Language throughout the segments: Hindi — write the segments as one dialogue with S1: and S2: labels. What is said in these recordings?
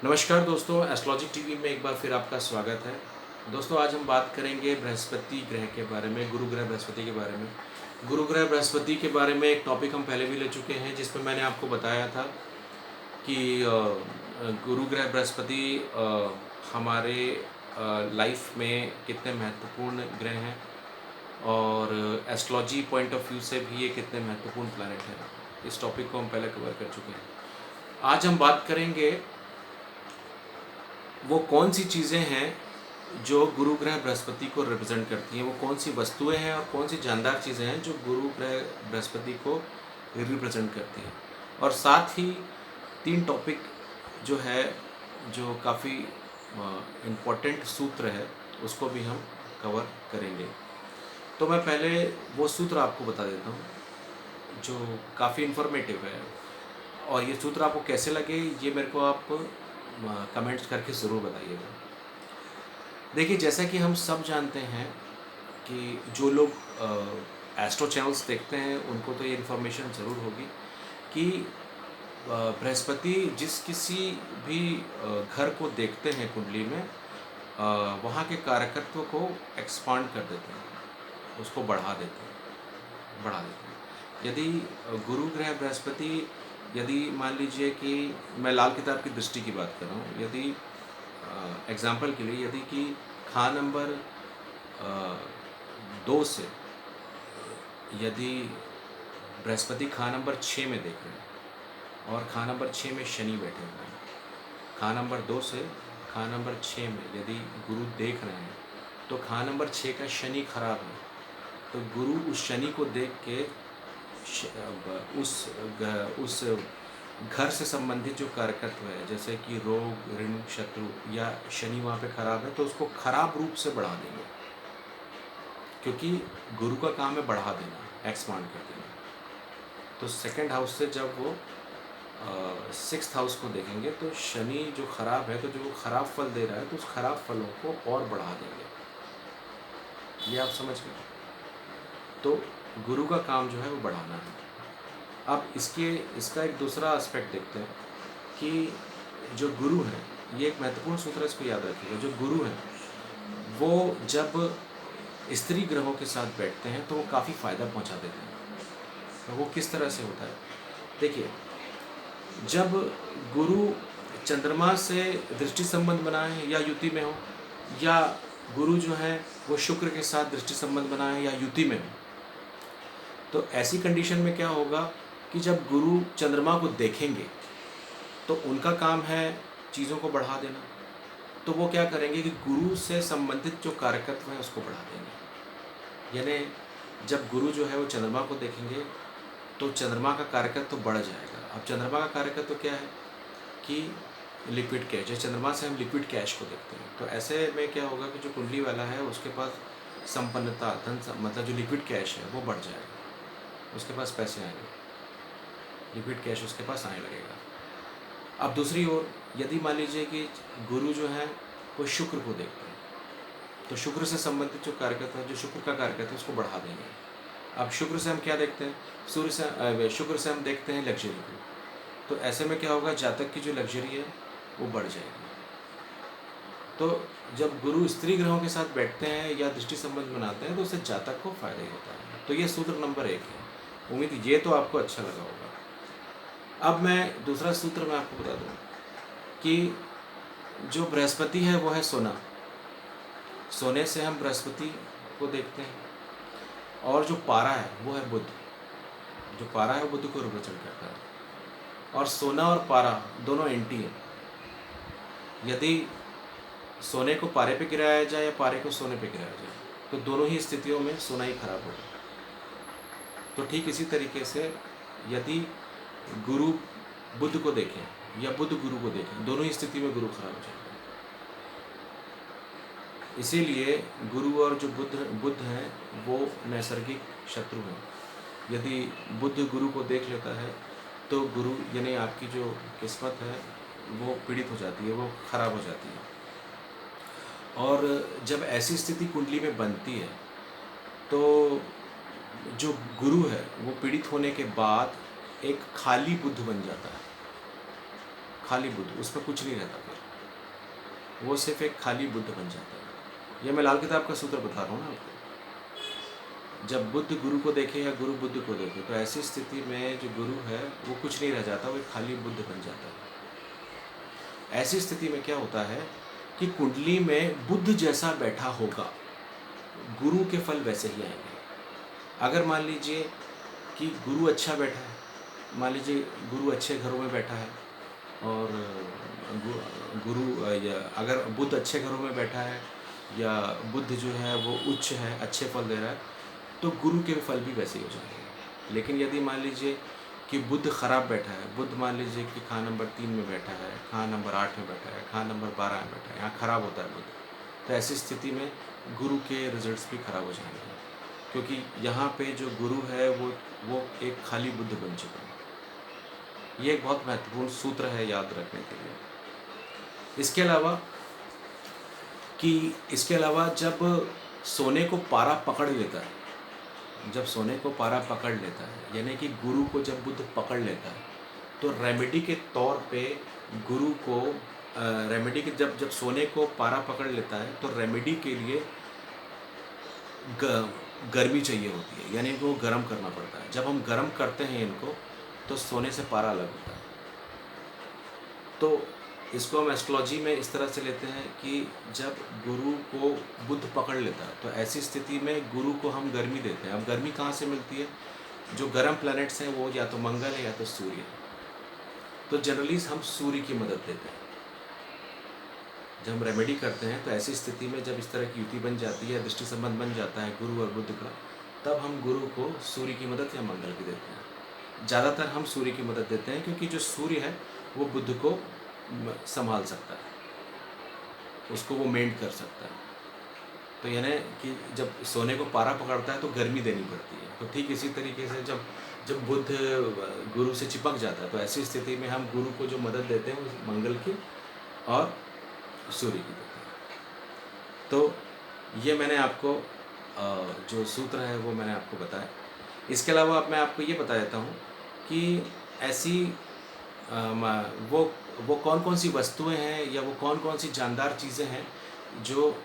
S1: नमस्कार दोस्तों, एस्ट्रोलॉजी टीवी में एक बार फिर आपका स्वागत है। दोस्तों, आज हम बात करेंगे बृहस्पति ग्रह के बारे में, गुरु ग्रह बृहस्पति के बारे में। गुरु ग्रह बृहस्पति के बारे में एक टॉपिक हम पहले भी ले चुके हैं, जिसमें मैंने आपको बताया था कि गुरु ग्रह बृहस्पति हमारे लाइफ में कितने महत्वपूर्ण ग्रह हैं और एस्ट्रोलॉजी पॉइंट ऑफ व्यू से भी ये कितने महत्वपूर्ण प्लैनेट हैं। इस टॉपिक को हम पहले कवर कर चुके हैं। आज हम बात करेंगे वो कौन सी चीज़ें हैं जो गुरु ग्रह बृहस्पति को रिप्रेजेंट करती हैं, वो कौन सी वस्तुएं हैं और कौन सी जानदार चीज़ें हैं जो गुरु ग्रह बृहस्पति को रिप्रेजेंट करती हैं। और साथ ही 3 टॉपिक जो है, जो काफ़ी इम्पोर्टेंट सूत्र है, उसको भी हम कवर करेंगे। तो मैं पहले वो सूत्र आपको बता देता हूँ जो काफ़ी इन्फॉर्मेटिव है, और ये सूत्र आपको कैसे लगे ये मेरे को आप कमेंट्स करके ज़रूर बताइएगा। देखिए, जैसा कि हम सब जानते हैं कि जो लोग एस्ट्रो चैनल्स देखते हैं उनको तो ये इन्फॉर्मेशन ज़रूर होगी कि बृहस्पति जिस किसी भी घर को देखते हैं कुंडली में, वहाँ के कारकत्व को एक्सपांड कर देते हैं, उसको बढ़ा देते हैं। यदि गुरु ग्रह बृहस्पति, यदि मान लीजिए कि मैं लाल किताब की दृष्टि की बात कर रहा हूँ, यदि एग्जाम्पल के लिए यदि कि खान नंबर 2 से यदि बृहस्पति खान नंबर 6 में देख रहे हैं और खान नंबर 6 में शनि बैठे हुए हैं, खान नंबर 2 से खान नंबर 6 में यदि गुरु देख रहे हैं तो खान नंबर 6 का शनि खराब है, तो गुरु उस शनि को देख के उस घर से संबंधित जो कारकत्व है, जैसे कि रोग, ऋण, शत्रु या शनि वहाँ पे खराब है, तो उसको खराब रूप से बढ़ा देंगे, क्योंकि गुरु का काम है बढ़ा देना, एक्सपांड कर देना। तो सेकंड हाउस से जब वो 6th हाउस को देखेंगे तो शनि जो खराब है, तो जो वो खराब फल दे रहा है, तो उस खराब फलों को और बढ़ा देंगे। ये आप समझ गए। तो गुरु का काम जो है वो बढ़ाना है। अब इसका एक दूसरा एस्पेक्ट देखते हैं कि जो गुरु है, ये एक महत्वपूर्ण सूत्र है, इसको याद रखिएगा। जो गुरु है वो जब स्त्री ग्रहों के साथ बैठते हैं तो वो काफ़ी फ़ायदा पहुंचा देते हैं। तो वो किस तरह से होता है, देखिए, जब गुरु चंद्रमा से दृष्टि संबंध बनाए या युति में हो, या गुरु जो है वो शुक्र के साथ दृष्टि संबंध बनाए या युति में हो, तो ऐसी कंडीशन में क्या होगा कि जब गुरु चंद्रमा को देखेंगे तो उनका काम है चीज़ों को बढ़ा देना। तो वो क्या करेंगे कि गुरु से संबंधित जो कारकत्व है उसको बढ़ा देंगे। यानी जब गुरु जो है वो चंद्रमा को देखेंगे तो चंद्रमा का कारकत्व बढ़ जाएगा। अब चंद्रमा का कारकत्व क्या है कि लिक्विड कैश, जैसे चंद्रमा से हम लिक्विड कैश को देखते हैं, तो ऐसे में क्या होगा कि जो कुंडली वाला है उसके पास संपन्नता, मतलब जो लिक्विड कैश है वो बढ़ जाएगा, उसके पास पैसे आएंगे, लिक्विड कैश उसके पास आने लगेगा। अब दूसरी ओर यदि मान लीजिए कि गुरु जो है वो शुक्र को देखते हैं, तो शुक्र से संबंधित जो कारकत्व है, जो शुक्र का कारकत्व है, उसको बढ़ा देंगे। अब शुक्र से हम क्या देखते हैं, शुक्र से हम देखते हैं लग्जरी को, तो ऐसे में क्या होगा, जातक की जो लग्जरी है वो बढ़ जाएगी। तो जब गुरु स्त्री ग्रहों के साथ बैठते हैं या दृष्टि संबंध बनाते हैं तो उससे जातक को फायदा ही होता है। तो ये सूत्र नंबर 1 है। उम्मीद ये तो आपको अच्छा लगा होगा। अब मैं दूसरा सूत्र मैं आपको बता दूँ कि जो बृहस्पति है वो है सोना। सोने से हम बृहस्पति को देखते हैं, और जो पारा है वो है बुध। जो पारा है वो बुध को रिप्रेजेंट करता है, और सोना और पारा दोनों एंटी है। यदि सोने को पारे पे गिराया जाए या पारे को सोने पे गिराया जाए, तो दोनों ही स्थितियों में सोना ही खराब होगा। तो ठीक इसी तरीके से यदि गुरु बुध को देखें या बुध गुरु को देखें, दोनों ही स्थिति में गुरु खराब हो जाएगा। इसीलिए गुरु और जो बुध हैं वो नैसर्गिक शत्रु हैं। यदि बुध गुरु को देख लेता है तो गुरु यानी आपकी जो किस्मत है वो पीड़ित हो जाती है, वो खराब हो जाती है। और जब ऐसी स्थिति कुंडली में बनती है तो जो गुरु है वो पीड़ित होने के बाद एक खाली बुध बन जाता है। खाली बुद्ध, उसमें कुछ नहीं रहता, फिर वो सिर्फ एक खाली बुद्ध बन जाता है। ये मैं लाल किताब का सूत्र बता रहा हूँ ना आपको। जब बुद्ध गुरु को देखे या गुरु बुद्ध को देखे, तो ऐसी स्थिति में जो गुरु है वो कुछ नहीं रह जाता, वो एक खाली बुद्ध बन जाता है। ऐसी स्थिति में क्या होता है कि कुंडली में बुद्ध जैसा बैठा होगा, गुरु के फल वैसे ही आएंगे। अगर मान लीजिए कि गुरु अच्छा बैठा है, मान लीजिए गुरु अच्छे घरों में बैठा है, और गुरु या अगर बुद्ध अच्छे घरों में बैठा है या बुद्ध जो है वो उच्च है, अच्छे फल दे रहा है, तो गुरु के फल भी वैसे ही हो जाएंगे। लेकिन यदि मान लीजिए कि बुद्ध खराब बैठा है, बुद्ध मान लीजिए कि खान नंबर 3 में बैठा है, खान नंबर 8 में बैठा है, खान नंबर 12 में बैठा है, यहाँ खराब होता है बुद्ध, तो ऐसी स्थिति में गुरु के रिजल्ट्स भी खराब हो जाएंगे, क्योंकि यहाँ पे जो गुरु है वो एक खाली बुद्ध बन चुका है। ये एक बहुत महत्वपूर्ण सूत्र है याद रखने के लिए। इसके अलावा जब सोने को पारा पकड़ लेता है, जब सोने को पारा पकड़ लेता है, यानी कि गुरु को जब बुद्ध पकड़ लेता है, तो रेमेडी के तौर पे गुरु को रेमेडी के जब सोने को पारा पकड़ लेता है, तो रेमेडी के लिए गर्मी चाहिए होती है, यानी इनको गर्म करना पड़ता है। जब हम गर्म करते हैं इनको, तो सोने से पारा अलग होता है। तो इसको हम एस्ट्रोलॉजी में इस तरह से लेते हैं कि जब गुरु को बुद्ध पकड़ लेता है, तो ऐसी स्थिति में गुरु को हम गर्मी देते हैं। अब गर्मी कहाँ से मिलती है? जो गर्म प्लैनेट्स हैं वो या तो मंगल है या तो सूर्य है। तो जनरली हम सूर्य की मदद देते हैं। जब हम रेमेडी करते हैं, तो ऐसी स्थिति में जब इस तरह की युति बन जाती है, दृष्टि संबंध बन जाता है गुरु और बुद्ध का, तब हम गुरु को सूर्य की मदद या मंगल की देते हैं। ज़्यादातर हम सूर्य की मदद देते हैं, क्योंकि जो सूर्य है वो बुद्ध को संभाल सकता है, उसको वो मेंट कर सकता है। तो यानी कि जब सोने को पारा पकड़ता है तो गर्मी देनी पड़ती है। तो ठीक इसी तरीके से जब बुद्ध गुरु से चिपक जाता है, तो ऐसी स्थिति में हम गुरु को जो मदद देते हैं वो मंगल की और सूर्य की देते हैं। तो ये मैंने आपको जो सूत्र है वो मैंने आपको बताया। इसके अलावा अब मैं आपको ये बता देता हूँ कि ऐसी वो कौन कौन सी वस्तुएं हैं या वो कौन कौन सी जानदार चीज़ें हैं जो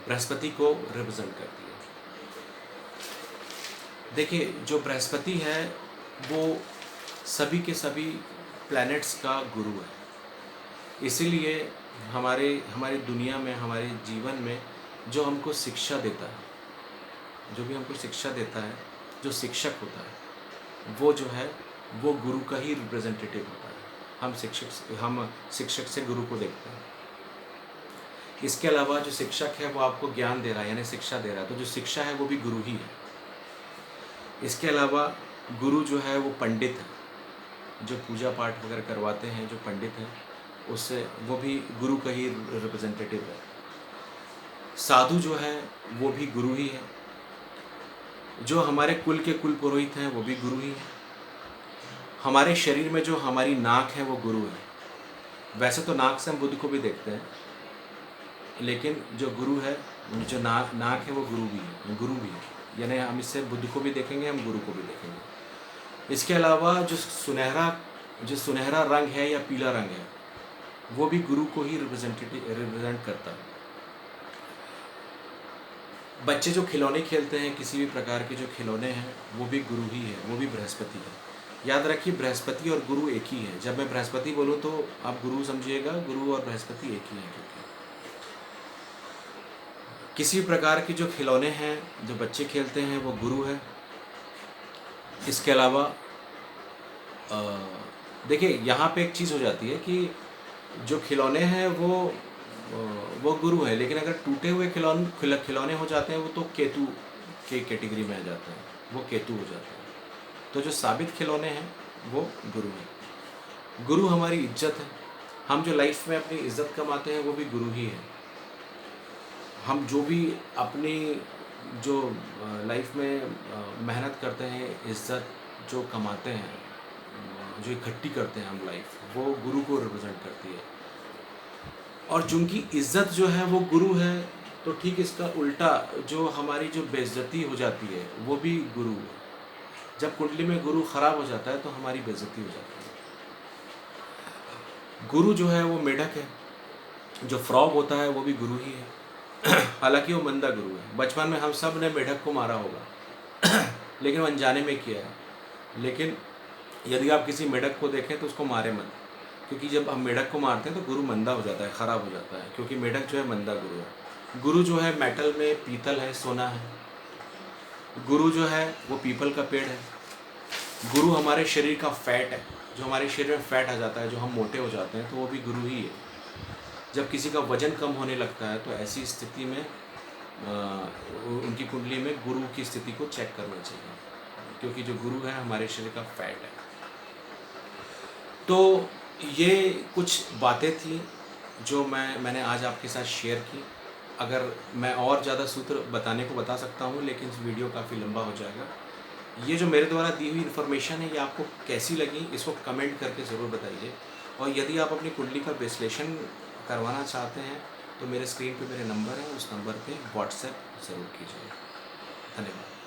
S1: बृहस्पति को रिप्रेजेंट करती है। देखिए, जो बृहस्पति है वो सभी के सभी प्लैनेट्स का गुरु है। इसीलिए हमारी दुनिया में, हमारे जीवन में जो हमको शिक्षा देता है, जो भी हमको शिक्षा देता है, जो शिक्षक होता है, वो जो है वो गुरु का ही रिप्रेजेंटेटिव होता है। हम शिक्षक से गुरु को देखते हैं। इसके अलावा जो शिक्षक है वो आपको ज्ञान दे रहा है, यानी शिक्षा दे रहा है, तो जो शिक्षा है वो भी गुरु ही है। इसके अलावा गुरु जो है वो पंडित है, जो पूजा पाठ वगैरह करवाते हैं, जो पंडित हैं, उससे वो भी गुरु का ही रिप्रेजेंटेटिव है। साधु जो है वो भी गुरु ही है। जो हमारे कुल के कुल पुरोहित हैं वो भी गुरु ही है। हमारे शरीर में जो हमारी नाक है वो गुरु है। वैसे तो नाक से हम बुद्ध को भी देखते हैं, लेकिन जो गुरु है, जो नाक है वो गुरु भी है। यानी हम इससे बुद्ध को भी देखेंगे, हम गुरु को भी देखेंगे। इसके अलावा जो सुनहरा रंग है या पीला रंग है, वो भी गुरु को ही रिप्रेजेंट करता है। बच्चे जो खिलौने खेलते हैं, किसी भी प्रकार के जो खिलौने हैं, वो भी गुरु ही है, वो भी बृहस्पति है। याद रखिए, बृहस्पति और गुरु एक ही है। जब मैं बृहस्पति बोलूँ तो आप गुरु समझिएगा, गुरु और बृहस्पति एक ही है। क्योंकि किसी प्रकार के जो खिलौने हैं जो बच्चे खेलते हैं वो गुरु है। इसके अलावा देखिए, यहाँ पे एक चीज़ हो जाती है कि जो खिलौने हैं वो गुरु है, लेकिन अगर टूटे हुए खिलौने हो जाते हैं वो तो केतु के कैटेगरी में आ जाते हैं, वो केतु हो जाते हैं। तो जो साबित खिलौने हैं वो गुरु है। गुरु हमारी इज्जत है। हम जो लाइफ में अपनी इज्जत कमाते हैं वो भी गुरु ही है। हम जो भी अपनी जो लाइफ में मेहनत करते हैं, इज्जत जो कमाते हैं, जो इकट्ठी करते हैं हम लाइफ, वो गुरु को रिप्रेजेंट करती है। और चूंकि इज्जत जो है वो गुरु है, तो ठीक इसका उल्टा जो हमारी जो बेइज्जती हो जाती है वो भी गुरु है। जब कुंडली में गुरु खराब हो जाता है तो हमारी बेइज्जती हो जाती है। गुरु जो है वो मेढक है, जो फ्रॉग होता है वो भी गुरु ही है। हालांकि वो मंदा गुरु है। बचपन में हम सब ने मेढक को मारा होगा लेकिन वो अनजाने में किया है। लेकिन यदि आप किसी मेढक को देखें तो उसको मारे मत, क्योंकि जब हम मेढक को मारते हैं तो गुरु मंदा हो जाता है, ख़राब हो जाता है, क्योंकि मेढक जो है मंदा गुरु है। गुरु जो है मेटल में पीतल है, सोना है। गुरु जो है वो पीपल का पेड़ है। गुरु हमारे शरीर का फैट है, जो हमारे शरीर में फैट आ जाता है, जो हम मोटे हो जाते हैं, तो वो भी गुरु ही है। जब किसी का वजन कम होने लगता है तो ऐसी स्थिति में उनकी कुंडली में गुरु की स्थिति को चेक करना चाहिए, क्योंकि जो गुरु है हमारे शरीर का फैट है। तो ये कुछ बातें थी जो मैंने आज आपके साथ शेयर की। अगर मैं और ज़्यादा सूत्र बताने को बता सकता हूँ, लेकिन इस वीडियो काफ़ी लंबा हो जाएगा। ये जो मेरे द्वारा दी हुई इन्फॉर्मेशन है, ये आपको कैसी लगी इसको कमेंट करके ज़रूर बताइए। और यदि आप अपनी कुंडली का विश्लेषण करवाना चाहते हैं तो मेरे स्क्रीन पे मेरे नंबर है, उस नंबर पे व्हाट्सएप ज़रूर कीजिए। धन्यवाद।